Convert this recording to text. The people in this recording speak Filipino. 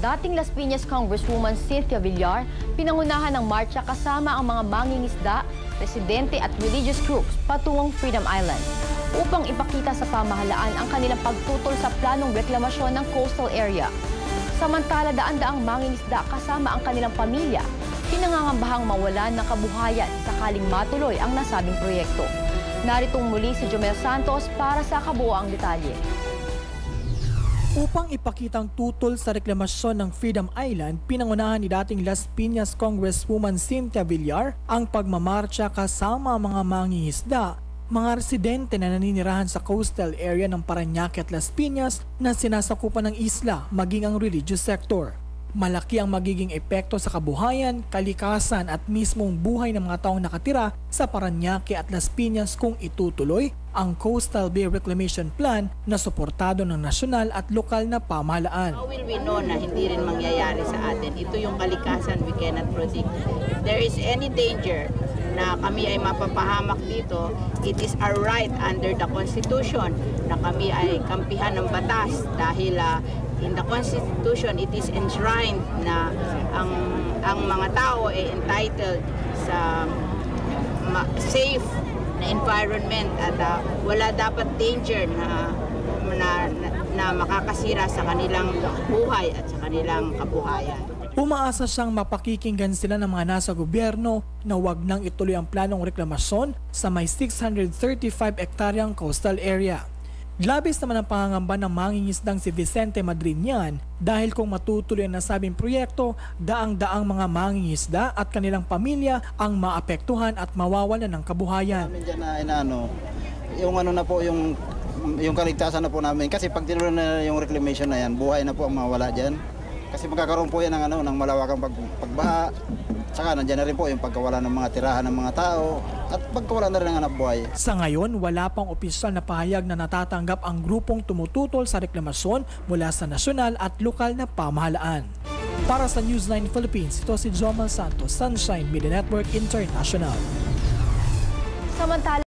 dating Las Piñas Congresswoman Cynthia Villar, pinangunahan ng marcha kasama ang mga mangingisda, residente at religious groups patungong Freedom Island upang ipakita sa pamahalaan ang kanilang pagtutol sa planong reklamasyon ng coastal area. Samantala, daan-daang mangingisda kasama ang kanilang pamilya, pinangangambahang mawalan ng kabuhayan sakaling matuloy ang nasabing proyekto. Naritong muli si Jomel Santos para sa kabuoang detalye. Upang ipakitang tutol sa reklamasyon ng Freedom Island, pinangunahan ni dating Las Piñas Congresswoman Cynthia Villar ang pagmamarcha kasama mga mangingisda, mga residente na naninirahan sa coastal area ng Parañaque at Las Piñas na sinasakupan ng isla maging ang religious sector. Malaki ang magiging epekto sa kabuhayan, kalikasan at mismong buhay ng mga taong nakatira sa Parañaque at Las Piñas kung itutuloy ang Coastal Bay Reclamation Plan na suportado ng nasyonal at lokal na pamahalaan. How will we know na hindi rin mangyayari sa atin? Ito yung kalikasan, we cannot predict. If there is any danger na kami ay mapapahamak dito, it is our right under the Constitution na kami ay kampihan ng batas dahil in the Constitution, it is enshrined na ang mga tao ay entitled sa safe na environment at wala dapat danger na makakasira sa kanilang buhay at sa kanilang kabuhayan. Umaasa siyang mapakikinggan sila ng mga nasa gobyerno na huwag nang ituloy ang planong reklamasyon sa may 635 hektaryang coastal area. Labis naman ang pangangamba ng mangingisdang si Vicente Madrinian dahil kung matutuloy ang nasabing proyekto, daang-daang mga mangingisda at kanilang pamilya ang maapektuhan at mawawalan ng kabuhayan. Yung ano na po, yung kaligtasan na po namin kasi pag tinuloy na yung reclamation na yan, buhay na po ang mawala dyan. Kasi magkakaroon po yan ng malawakang pagbaha. Saka nandiyan na rin po yung pagkawala ng mga tirahan ng mga tao at pagkawala na rin ng hanap buhay. Sa ngayon, wala pang opisyal na pahayag na natatanggap ang grupong tumututol sa reklamasyon mula sa nasyonal at lokal na pamahalaan. Para sa Newsline Philippines, ito si Jomel Santos, Sunshine Media Network International. Samantala,